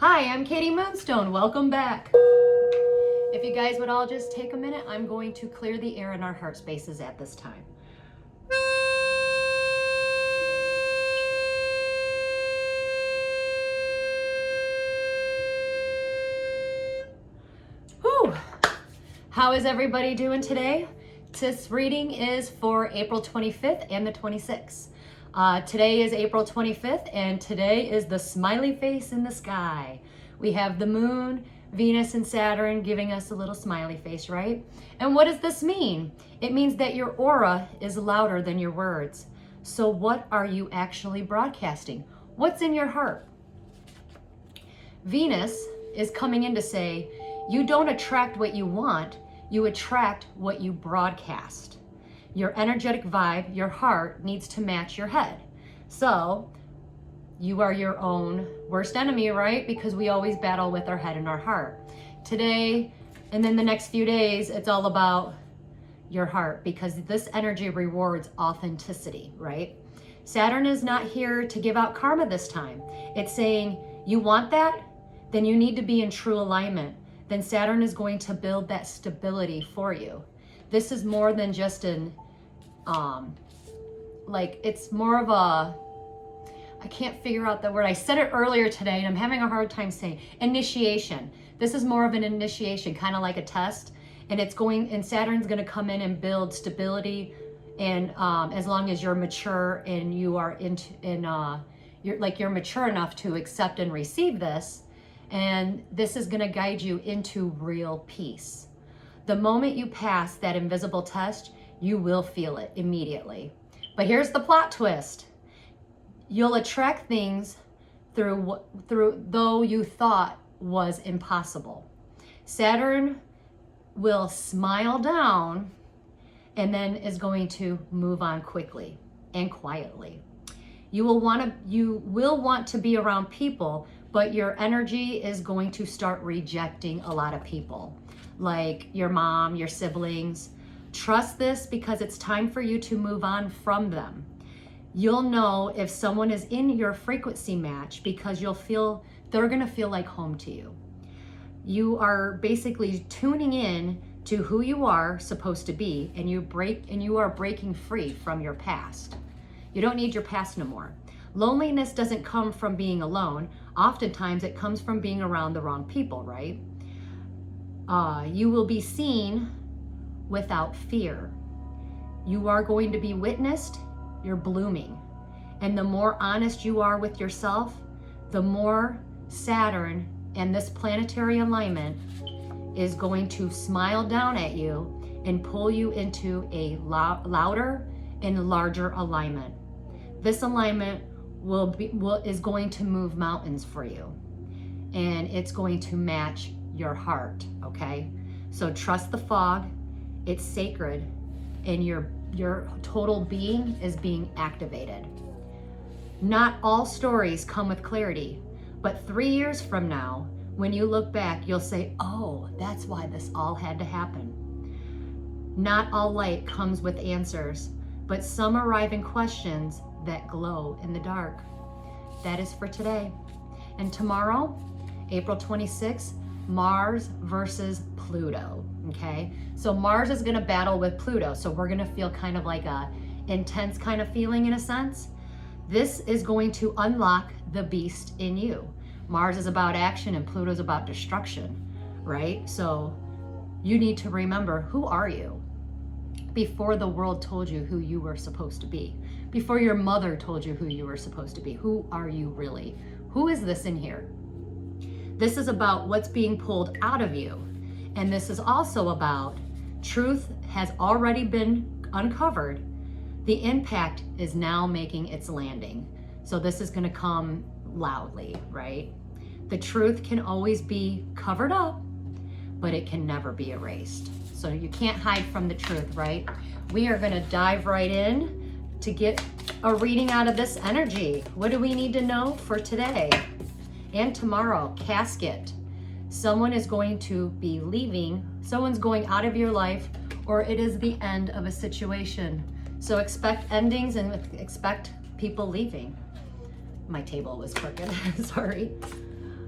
Hi, I'm Katie Moonstone. Welcome back. If you guys would all just take a minute, I'm going to clear the air in our heart spaces at this time. Whew. How is everybody doing today? This reading is for April 25th and the 26th. Today is April 25th, and today is the smiley face in the sky. We have the moon, Venus, and Saturn giving us a little smiley face, right? And what does this mean? It means that your aura is louder than your words. So what are you actually broadcasting? What's in your heart? Venus is coming in to say, you don't attract what you want, you attract what you broadcast. Your energetic vibe, your heart, needs to match your head. So you are your own worst enemy, right? Because we always battle with our head and our heart. Today, and then the next few days, it's all about your heart, because this energy rewards authenticity, right? Saturn is not here to give out karma this time. It's saying, you want that? Then you need to be in true alignment. Then Saturn is going to build that stability for you. This is more than just an, it's more of a, I can't figure out the word. I said it earlier today and I'm having a hard time saying initiation. This is more of an initiation, kind of like a test. And Saturn's going to come in and build stability. And as long as you're mature and you are you're mature enough to accept and receive this, and this is going to guide you into real peace. The moment you pass that invisible test, you will feel it immediately. But here's the plot twist. You'll attract things through though you thought was impossible. Saturn will smile down and then is going to move on quickly and quietly. You will want to be around people, but your energy is going to start rejecting a lot of people, like your mom, your siblings. Trust this, because it's time for you to move on from them. You'll know if someone is in your frequency match because they're going to feel like home to you. You are basically tuning in to who you are supposed to be, and you are breaking free from your past. You don't need your past no more. Loneliness doesn't come from being alone. Oftentimes it comes from being around the wrong people, right? You will be seen without fear. You are going to be witnessed. You're blooming. And the more honest you are with yourself, the more Saturn and this planetary alignment is going to smile down at you and pull you into a louder and larger alignment. This alignment is going to move mountains for you, and it's going to match your heart, okay? So trust the fog. It's sacred, and your total being is being activated. Not all stories come with clarity, but 3 years from now, when you look back, you'll say, oh, that's why this all had to happen. Not all light comes with answers, but some arrive in questions that glow in the dark. That is for today. And tomorrow, April 26th, Mars versus Pluto, okay? So Mars is gonna battle with Pluto, so we're gonna feel kind of like a intense kind of feeling in a sense. This is going to unlock the beast in you. Mars is about action and Pluto's about destruction, right? So you need to remember, who are you? Before the world told you who you were supposed to be, before your mother told you who you were supposed to be, who are you really? Who is this in here? This is about what's being pulled out of you. And this is also about truth has already been uncovered. The impact is now making its landing. So this is going to come loudly, right? The truth can always be covered up, but it can never be erased. So you can't hide from the truth, right? We are going to dive right in to get a reading out of this energy. What do we need to know for today and tomorrow? Casket. Someone is going to be leaving. Someone's going out of your life, or it is the end of a situation. So expect endings and expect people leaving. My table was crooked, sorry.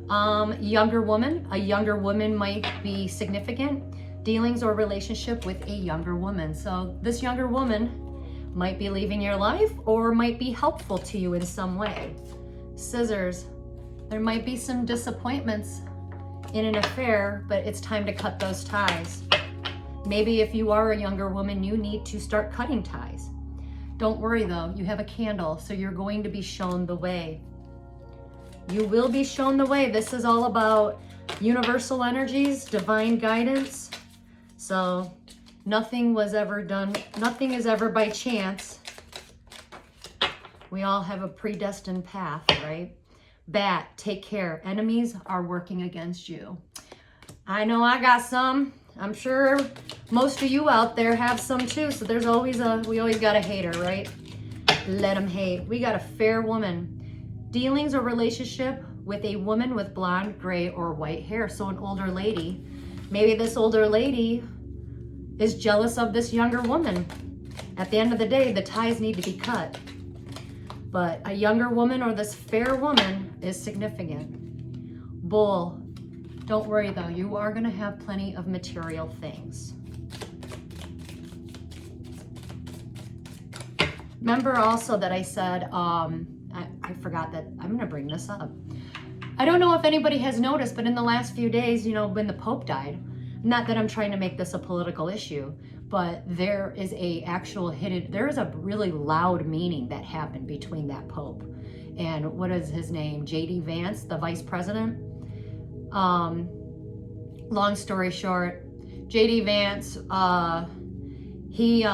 Younger woman. A younger woman might be significant. Dealings or relationship with a younger woman. So this younger woman might be leaving your life or might be helpful to you in some way. Scissors. There might be some disappointments in an affair, but it's time to cut those ties. Maybe if you are a younger woman, you need to start cutting ties. Don't worry though, you have a candle, so you're going to be shown the way. You will be shown the way. This is all about universal energies, divine guidance. So nothing was ever done, nothing is ever by chance. We all have a predestined path, right? Bat, take care. Enemies are working against you. I know I got some. I'm sure most of you out there have some too. So there's always we always got a hater, right? Let them hate. We got a fair woman. Dealings or relationship with a woman with blonde, gray, or white hair. So an older lady. Maybe this older lady is jealous of this younger woman. At the end of the day, the ties need to be cut. But a younger woman or this fair woman is significant. Bull. Don't worry though, you are gonna have plenty of material things. Remember also that I said, I forgot that I'm gonna bring this up. I don't know if anybody has noticed, but in the last few days, you know, when the Pope died, not that I'm trying to make this a political issue, but there is there is a really loud meeting that happened between that Pope and what is his name? J.D. Vance, the vice president. Long story short, J.D. Vance, he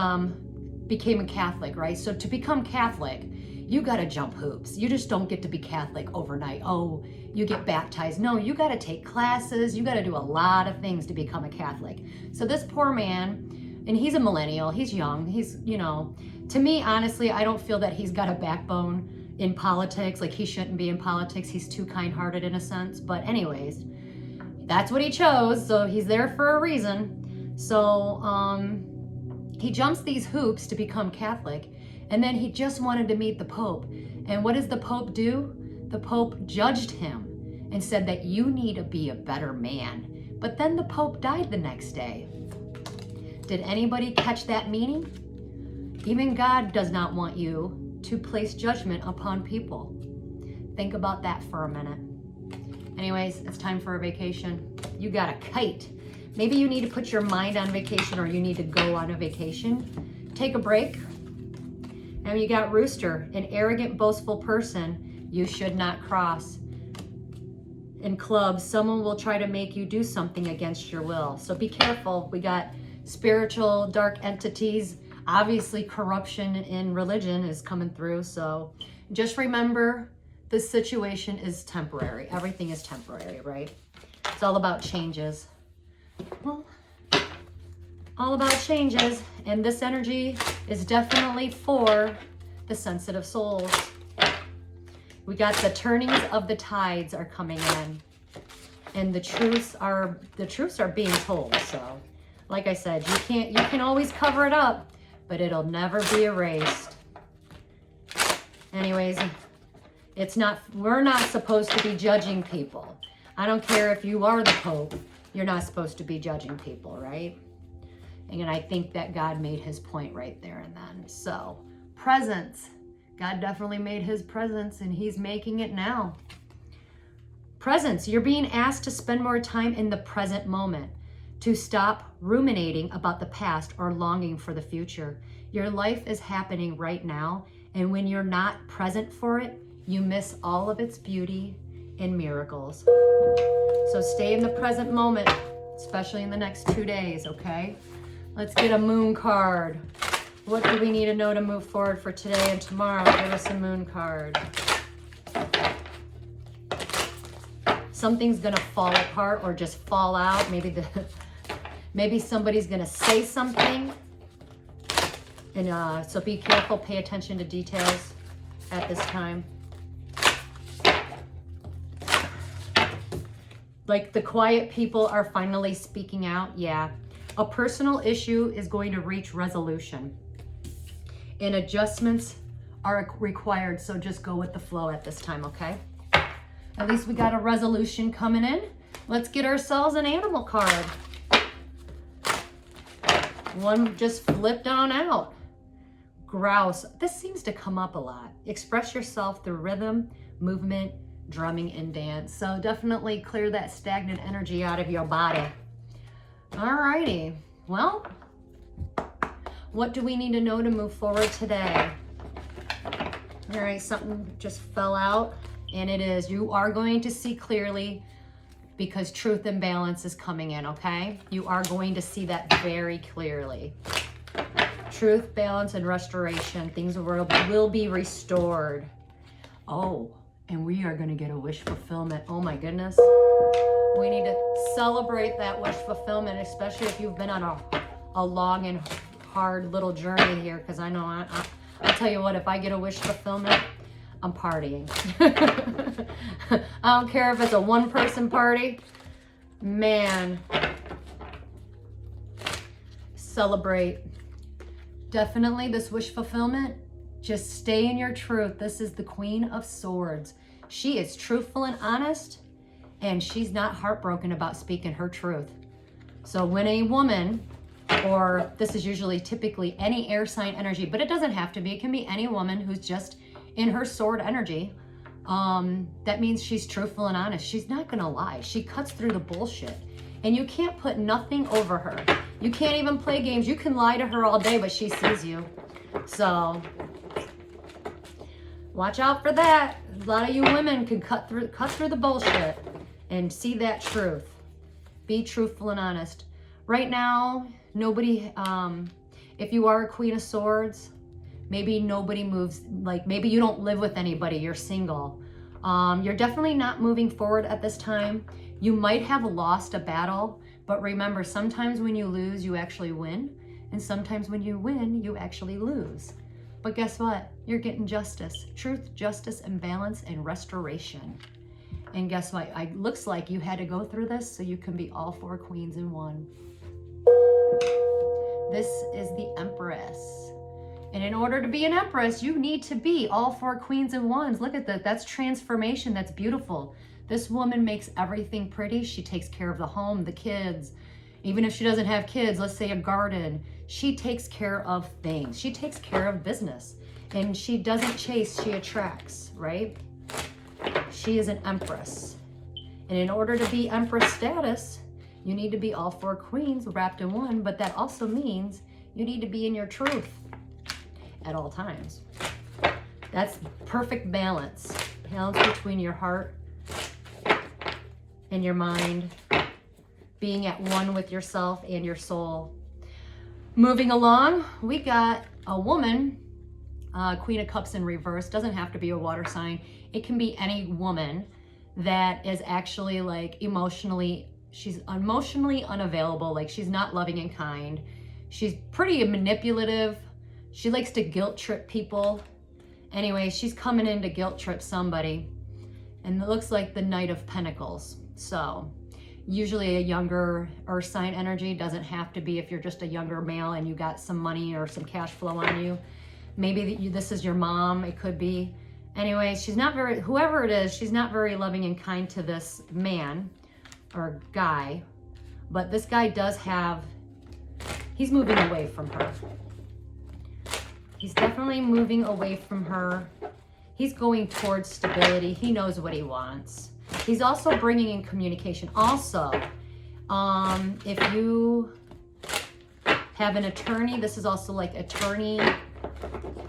became a Catholic, right? So to become Catholic, you got to jump hoops. You just don't get to be Catholic overnight. Oh, you get baptized. No, you got to take classes. You got to do a lot of things to become a Catholic. So this poor man, and he's a millennial, he's young, he's, you know, to me, honestly, I don't feel that he's got a backbone in politics. Like he shouldn't be in politics. He's too kind-hearted in a sense. But anyways, that's what he chose. So he's there for a reason. So he jumps these hoops to become Catholic. And then he just wanted to meet the Pope. And what does the Pope do? The Pope judged him and said that you need to be a better man. But then the Pope died the next day. Did anybody catch that meaning? Even God does not want you to place judgment upon people. Think about that for a minute. Anyways, it's time for a vacation. You got a kite. Maybe you need to put your mind on vacation, or you need to go on a vacation. Take a break. And you got Rooster, an arrogant, boastful person you should not cross. In clubs, someone will try to make you do something against your will. So be careful. We got spiritual dark entities. Obviously, corruption in religion is coming through. So just remember, this situation is temporary. Everything is temporary, right? It's all about changes. Well, all about changes, and this energy is definitely for the sensitive souls. We got the turnings of the tides are coming in, and the truths are being told. So like I said, you can always cover it up, but it'll never be erased. Anyways, we're not supposed to be judging people. I don't care if you are the Pope, you're not supposed to be judging people, right? And I think that God made his point right there and then. So, presence. God definitely made his presence, and he's making it now. Presence. You're being asked to spend more time in the present moment, to stop ruminating about the past or longing for the future. Your life is happening right now, and when you're not present for it, you miss all of its beauty and miracles. So stay in the present moment, especially in the next 2 days, okay? Let's get a moon card. What do we need to know to move forward for today and tomorrow? Give us a moon card. Something's gonna fall apart or just fall out. Maybe somebody's gonna say something. And so be careful, pay attention to details at this time. Like the quiet people are finally speaking out, yeah. A personal issue is going to reach resolution, and adjustments are required, so just go with the flow at this time, okay? At least we got a resolution coming in. Let's get ourselves an animal card. One just flipped on out. Grouse. This seems to come up a lot. Express yourself through rhythm, movement, drumming, and dance. So definitely clear that stagnant energy out of your body. Alrighty. Well, what do we need to know to move forward today? All right, something just fell out, and it is, you are going to see clearly because truth and balance is coming in, okay? You are going to see that very clearly. Truth, balance, and restoration. Things will be restored. Oh, and we are going to get a wish fulfillment. Oh my goodness. We need to celebrate that wish fulfillment, especially if you've been on a long and hard little journey here, because I know I'll tell you what, if I get a wish fulfillment, I'm partying. I don't care if it's a one-person party. Man. Celebrate. Definitely this wish fulfillment. Just stay in your truth. This is the Queen of Swords. She is truthful and honest, and she's not heartbroken about speaking her truth. So when a woman, or this is usually typically any air sign energy, but it doesn't have to be. It can be any woman who's just in her sword energy. That means she's truthful and honest. She's not gonna lie. She cuts through the bullshit. And you can't put nothing over her. You can't even play games. You can lie to her all day, but she sees you. So watch out for that. A lot of you women can cut through the bullshit and see that truth. Be truthful and honest. Right now, nobody, if you are a Queen of Swords, maybe nobody moves, like maybe you don't live with anybody, you're single. You're definitely not moving forward at this time. You might have lost a battle, but remember, sometimes when you lose, you actually win. And sometimes when you win, you actually lose. But guess what? You're getting justice. Truth, justice, and balance, and restoration. And guess what? It looks like you had to go through this so you can be all four queens in one. This is the Empress. And in order to be an Empress, you need to be all four queens in ones. Look at that. That's transformation. That's beautiful. This woman makes everything pretty. She takes care of the home, the kids. Even if she doesn't have kids, let's say a garden, she takes care of things. She takes care of business. And she doesn't chase, she attracts, right? She is an Empress. And in order to be Empress status, you need to be all four queens wrapped in one, but that also means you need to be in your truth at all times. That's perfect balance. Balance between your heart and your mind, being at one with yourself and your soul. Moving along, we got a woman, Queen of Cups in reverse. Doesn't have to be a water sign. It can be any woman that is actually like she's emotionally unavailable. Like she's not loving and kind. She's pretty manipulative. She likes to guilt trip people. Anyway, she's coming in to guilt trip somebody. And it looks like the Knight of Pentacles. So usually a younger earth sign energy. Doesn't have to be if you're just a younger male and you got some money or some cash flow on you. Maybe this is your mom, it could be. Anyway, she's not very, whoever it is, she's not very loving and kind to this man or guy. But this guy does have, he's moving away from her. He's definitely moving away from her. He's going towards stability. He knows what he wants. He's also bringing in communication. Also, if you have an attorney, this is also like attorney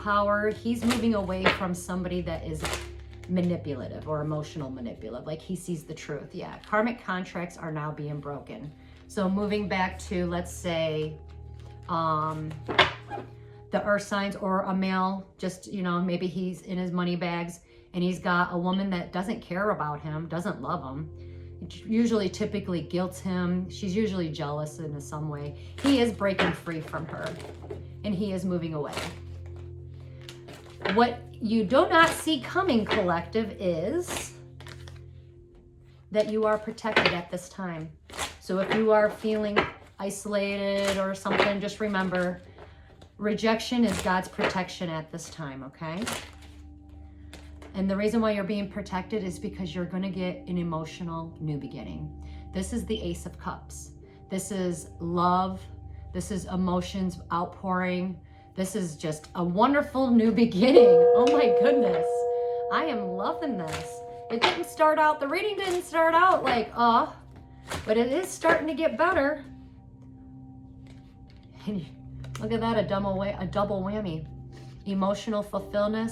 power. He's moving away from somebody that is manipulative or emotional manipulative. Like he sees the truth. Yeah, karmic contracts are now being broken. So moving back to, let's say, the earth signs or a male, just, you know, maybe he's in his money bags and he's got a woman that doesn't care about him, doesn't love him. Usually typically guilts him. She's usually jealous in some way. He is breaking free from her and he is moving away. What you do not see coming, collective, is that you are protected at this time. So if you are feeling isolated or something, just remember, rejection is God's protection at this time, okay? And the reason why you're being protected is because you're going to get an emotional new beginning. This is the Ace of Cups. This is love. This is emotions outpouring. This is just a wonderful new beginning. Oh my goodness. I am loving this. It didn't start out, the reading didn't start out like, but it is starting to get better. And look at that, a double whammy. Emotional fulfillment,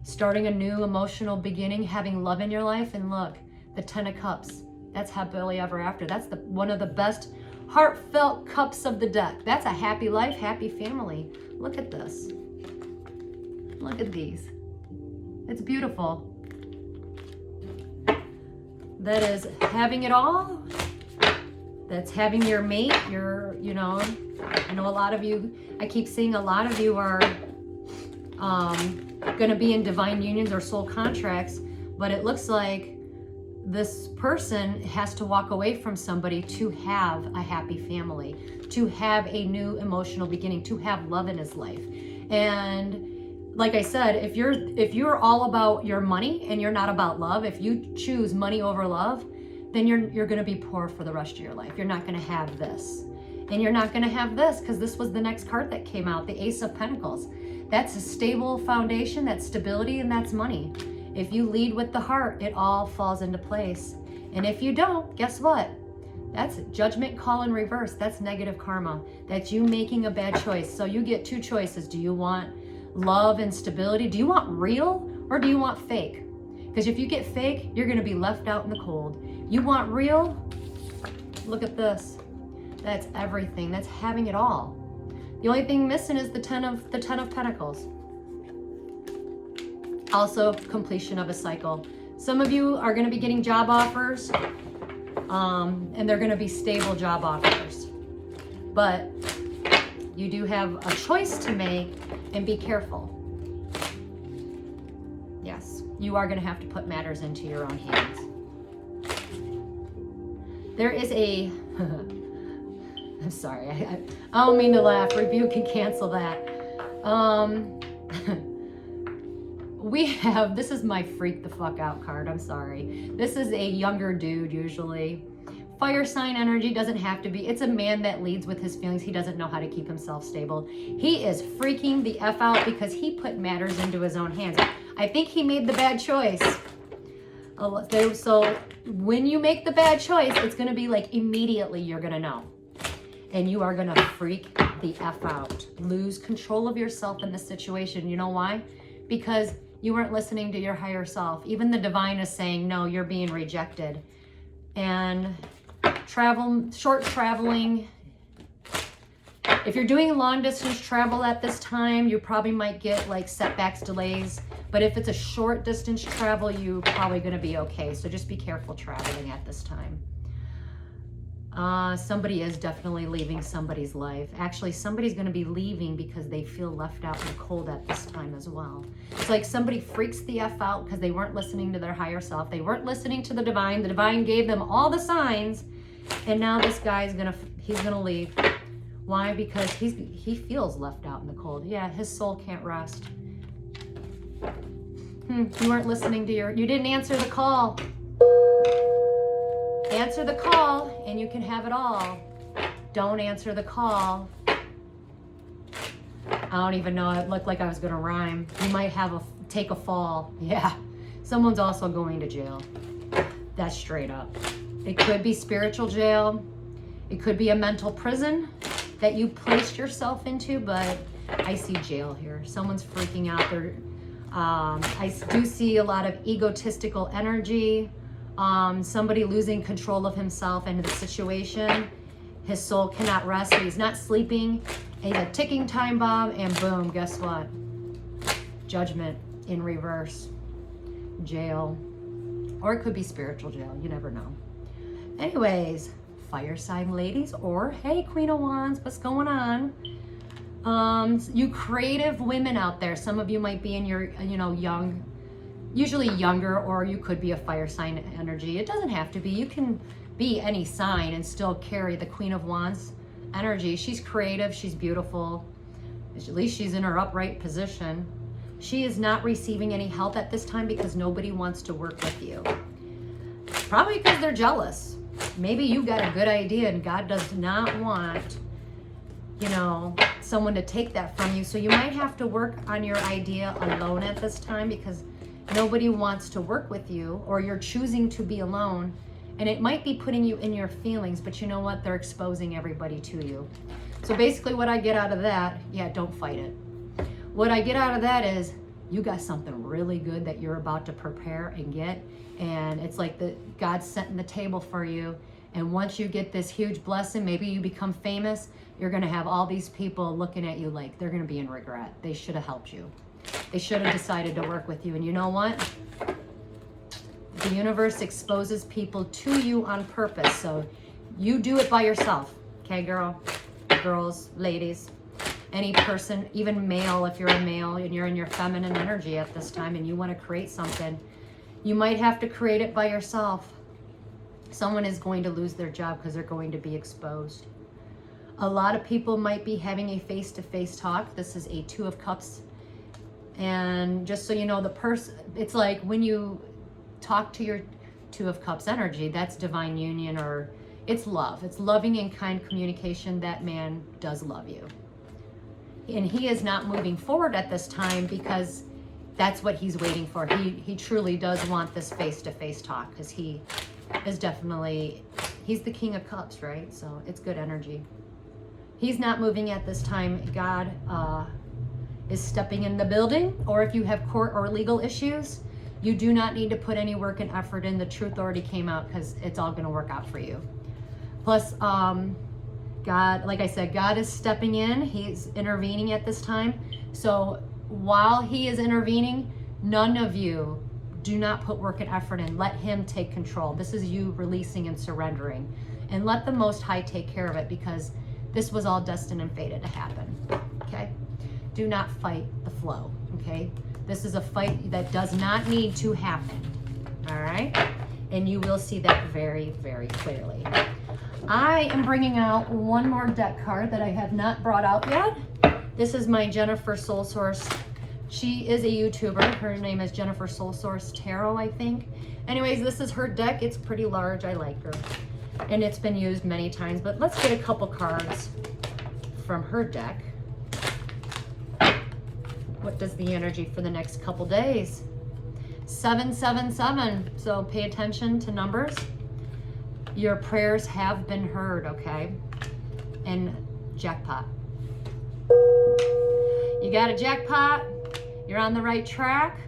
starting a new emotional beginning, having love in your life. And look, the 10 of Cups. That's happily ever after. That's one of the best heartfelt cups of the deck. That's a happy life, happy family. Look at this. Look at these. It's beautiful. That is having it all. That's having your mate, I know a lot of you, I keep seeing a lot of you are going to be in divine unions or soul contracts, but it looks like this person has to walk away from somebody to have a happy family, to have a new emotional beginning, to have love in his life. And like I said, if you're all about your money and you're not about love, if you choose money over love, then you're going to be poor for the rest of your life. You're not going to have this. And you're not going to have this, because this was the next card that came out, the Ace of Pentacles. That's a stable foundation, that's stability, and that's money. If you lead with the heart, it all falls into place. And if you don't, guess what? That's judgment call in reverse. That's negative karma. That's you making a bad choice. So you get two choices. Do you want love and stability? Do you want real or do you want fake? Because if you get fake, you're going to be left out in the cold. You want real? Look at this. That's everything. That's having it all. The only thing missing is the 10 of Pentacles. Also, completion of a cycle. Some of you are going to be getting job offers, and they're going to be stable job offers. But you do have a choice to make, and be careful. Yes, you are going to have to put matters into your own hands. There is a... I'm sorry, I don't mean to laugh. Rebuke and cancel that. This is my freak the fuck out card, I'm sorry. This is a younger dude usually. Fire sign energy doesn't have to be. It's a man that leads with his feelings. He doesn't know how to keep himself stable. He is freaking the F out because he put matters into his own hands. I think he made the bad choice. So when you make the bad choice, it's going to be like immediately you're going to know. And you are going to freak the F out. Lose control of yourself in this situation. You know why? Because you weren't listening to your higher self. Even the divine is saying, no, you're being rejected. And short traveling. If you're doing long distance travel at this time, you probably might get like setbacks, delays. But if it's a short distance travel, you're probably going to be okay. So just be careful traveling at this time. Somebody is definitely leaving somebody's life. Actually, somebody's going to be leaving because they feel left out in the cold at this time as well. It's like somebody freaks the F out because they weren't listening to their higher self. They weren't listening to the divine. The divine gave them all the signs. And now this guy's he's going to leave. Why? Because he feels left out in the cold. Yeah, his soul can't rest. You weren't listening to you didn't answer the call. Answer the call and you can have it all. Don't answer the call. I don't even know. It looked like I was going to rhyme. You might take a fall. Yeah. Someone's also going to jail. That's straight up. It could be spiritual jail. It could be a mental prison that you placed yourself into, but I see jail here. Someone's freaking out. I do see a lot of egotistical energy. Somebody losing control of himself and the situation. His soul cannot rest. He's not sleeping. He's a ticking time bomb, and boom, guess what? Judgment in reverse. Jail. Or it could be spiritual jail. You never know. Anyways, fire sign ladies, or hey, Queen of Wands, what's going on? You creative women out there, some of you might be in your, young, usually younger, or you could be a fire sign energy. It doesn't have to be. You can be any sign and still carry the Queen of Wands energy. She's creative. She's beautiful. At least she's in her upright position. She is not receiving any help at this time because nobody wants to work with you. Probably because they're jealous. Maybe you got a good idea and God does not want, you know, someone to take that from you. So you might have to work on your idea alone at this time because nobody wants to work with you, or you're choosing to be alone. And it might be putting you in your feelings, but you know what? They're exposing everybody to you. So basically what I get out of that, yeah, don't fight it. What I get out of that is you got something really good that you're about to prepare and get. And it's like God's setting the table for you. And once you get this huge blessing, maybe you become famous, you're going to have all these people looking at you like they're going to be in regret. They should have helped you. They should have decided to work with you. And you know what? The universe exposes people to you on purpose. So you do it by yourself. Okay, girls, ladies, any person, even male, if you're a male and you're in your feminine energy at this time and you want to create something, you might have to create it by yourself. Someone is going to lose their job because they're going to be exposed. A lot of people might be having a face-to-face talk. This is a 2 of Cups. And just so you know, the person, it's like when you talk to your 2 of Cups energy, that's divine union, or it's love. It's loving and kind communication. That man does love you. And he is not moving forward at this time because that's what he's waiting for. He truly does want this face-to-face talk because he is definitely, he's the King of Cups, right? So it's good energy. He's not moving at this time. God is stepping in the building, or if you have court or legal issues, you do not need to put any work and effort in. The truth already came out because it's all going to work out for you. Plus, God, like I said, God is stepping in. He's intervening at this time. So while he is intervening, none of you do not put work and effort in. Let him take control. This is you releasing and surrendering. And let the Most High take care of it because this was all destined and fated to happen. Okay? Do not fight the flow. Okay? This is a fight that does not need to happen. All right? And you will see that very, very clearly. I am bringing out one more deck card that I have not brought out yet. This is my Jennifer Soul Source. She is a YouTuber. Her name is Jennifer Soul Source Tarot, I think. Anyways, this is her deck. It's pretty large. I like her. And it's been used many times. But let's get a couple cards from her deck. What does the energy for the next couple days? 777. So pay attention to numbers. Your prayers have been heard, okay? And jackpot. You got a jackpot. You're on the right track.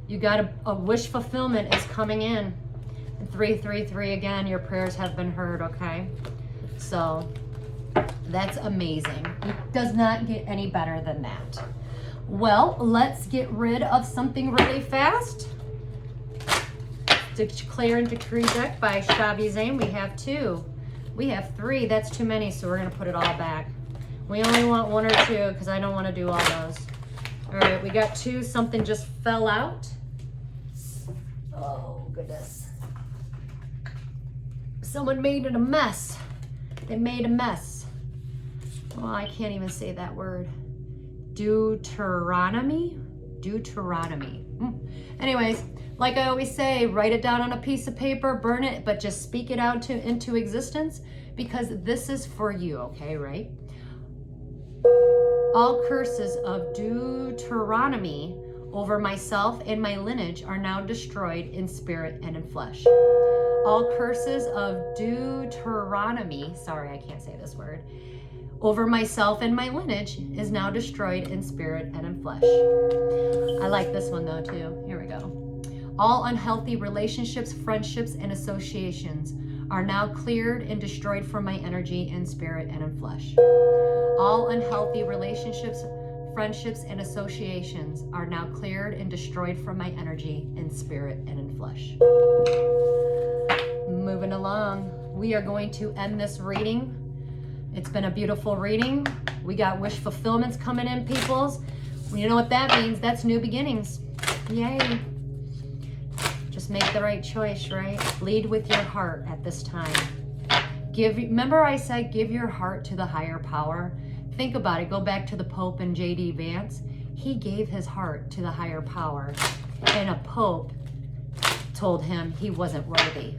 You got a wish fulfillment is coming in. And 333 again, your prayers have been heard, okay? So that's amazing. It does not get any better than that. Well, let's get rid of something really fast. Declare and Decree deck by Shavi Zane. We have 2. We have 3. That's too many, so we're going to put it all back. We only want 1 or 2 because I don't want to do all those. All right, we got 2. Something just fell out. Oh, goodness. Someone made it a mess. They made a mess. Well, I can't even say that word. Deuteronomy? Deuteronomy. Anyways, like I always say, write it down on a piece of paper, burn it, but just speak it out into existence because this is for you, okay, right? All curses of Deuteronomy over myself and my lineage are now destroyed in spirit and in flesh. All curses of Deuteronomy, sorry, I can't say this word, over myself and my lineage is now destroyed in spirit and in flesh. I like this one though too. Here we go. All unhealthy relationships, friendships, and associations are now cleared and destroyed from my energy in spirit and in flesh. All unhealthy relationships, friendships, and associations are now cleared and destroyed from my energy in spirit and in flesh. Moving along, we are going to end this reading. It's been a beautiful reading. We got wish fulfillments coming in, peoples. You know what that means? That's new beginnings. Yay. Just make the right choice, right? Lead with your heart at this time. Remember I said give your heart to the higher power? Think about it. Go back to the Pope and J.D. Vance. He gave his heart to the higher power, and a pope told him he wasn't worthy.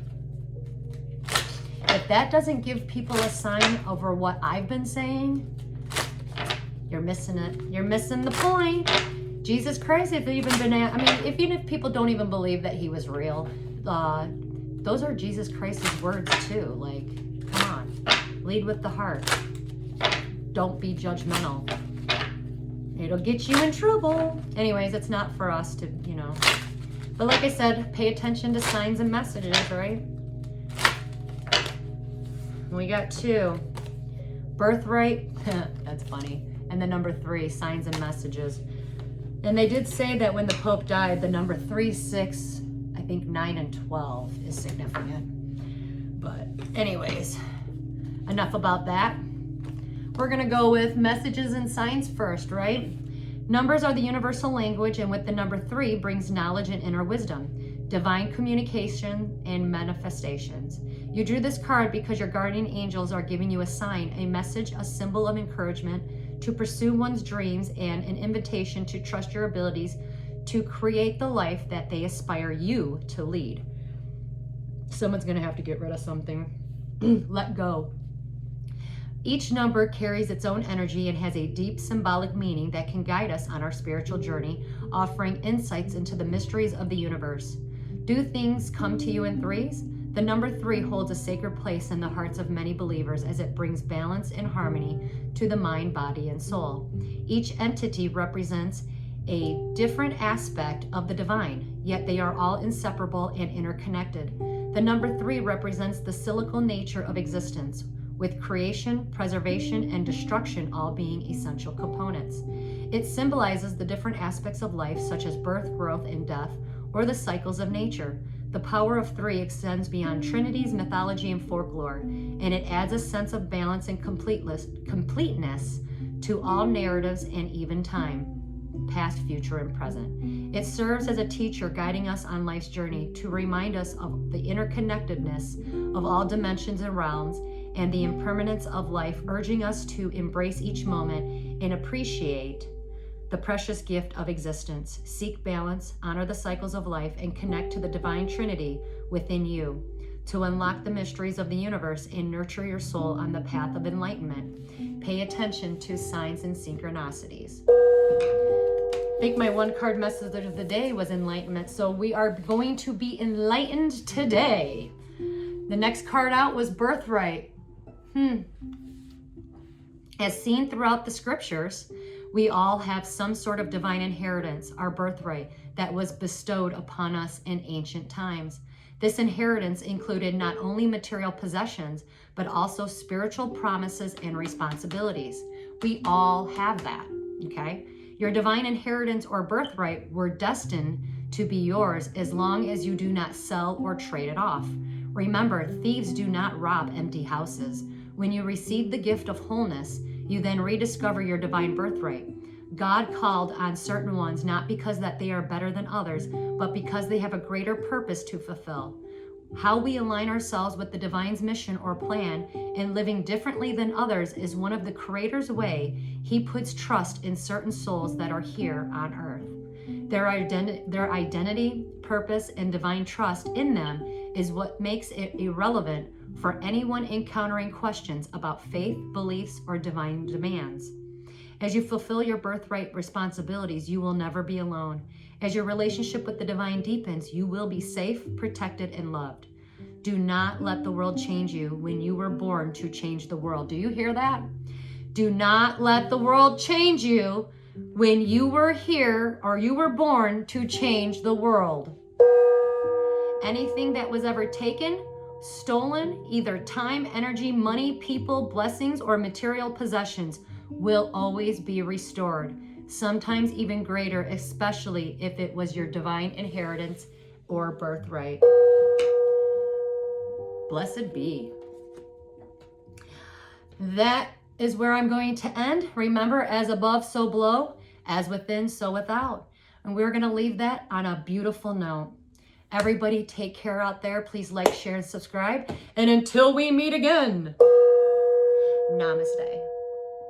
If that doesn't give people a sign over what I've been saying, you're missing it. You're missing the point. Jesus Christ, if even if people don't even believe that he was real, those are Jesus Christ's words too. Like, come on, lead with the heart. Don't be judgmental. It'll get you in trouble. Anyways, it's not for us to, But like I said, pay attention to signs and messages, right? We got 2. Birthright. That's funny. And the number 3, signs and messages. And they did say that when the Pope died, the number 3, 6, I think 9 and 12 is significant. But anyways, enough about that. We're going to go with messages and signs first, right? Numbers are the universal language, and with the number 3 brings knowledge and inner wisdom, divine communication, and manifestations. You drew this card because your guardian angels are giving you a sign, a message, a symbol of encouragement to pursue one's dreams, and an invitation to trust your abilities to create the life that they aspire you to lead. Someone's going to have to get rid of something. Let go. Each number carries its own energy and has a deep symbolic meaning that can guide us on our spiritual journey, offering insights into the mysteries of the universe. Do things come to you in 3s? The number 3 holds a sacred place in the hearts of many believers as it brings balance and harmony to the mind, body, and soul. Each entity represents a different aspect of the divine, yet they are all inseparable and interconnected. The number 3 represents the cyclical nature of existence, with creation, preservation, and destruction all being essential components. It symbolizes the different aspects of life, such as birth, growth, and death, or the cycles of nature. The power of 3 extends beyond trinities, mythology, and folklore, and it adds a sense of balance and completeness to all narratives and even time, past, future, and present. It serves as a teacher guiding us on life's journey to remind us of the interconnectedness of all dimensions and realms and the impermanence of life, urging us to embrace each moment and appreciate the precious gift of existence. Seek balance, honor the cycles of life, and connect to the divine trinity within you to unlock the mysteries of the universe and nurture your soul on the path of enlightenment. Pay attention to signs and synchronicities. I think my 1 card message of the day was enlightenment, so we are going to be enlightened today. The next card out was Birthright. As seen throughout the scriptures, we all have some sort of divine inheritance, our birthright, that was bestowed upon us in ancient times. This inheritance included not only material possessions, but also spiritual promises and responsibilities. We all have that, okay? Your divine inheritance or birthright were destined to be yours as long as you do not sell or trade it off. Remember, thieves do not rob empty houses. When you receive the gift of wholeness, you then rediscover your divine birthright. God called on certain ones not because that they are better than others, but because they have a greater purpose to fulfill. How we align ourselves with the divine's mission or plan and living differently than others is one of the Creator's way He puts trust in certain souls that are here on earth. Their identity, purpose, and divine trust in them is what makes it irrelevant for anyone encountering questions about faith, beliefs, or divine demands. As you fulfill your birthright responsibilities, you will never be alone. As your relationship with the divine deepens, you will be safe, protected, and loved. Do not let the world change you when you were born to change the world. Do you hear that? Do not let the world change you when you were here or you were born to change the world. Anything that was ever taken, stolen, either time, energy, money, people, blessings, or material possessions, will always be restored, sometimes even greater, especially if it was your divine inheritance or birthright. Blessed be. That is where I'm going to end. Remember, as above, so below, as within, so without. And we're going to leave that on a beautiful note. Everybody take care out there. Please like, share, and subscribe. And until we meet again, Namaste.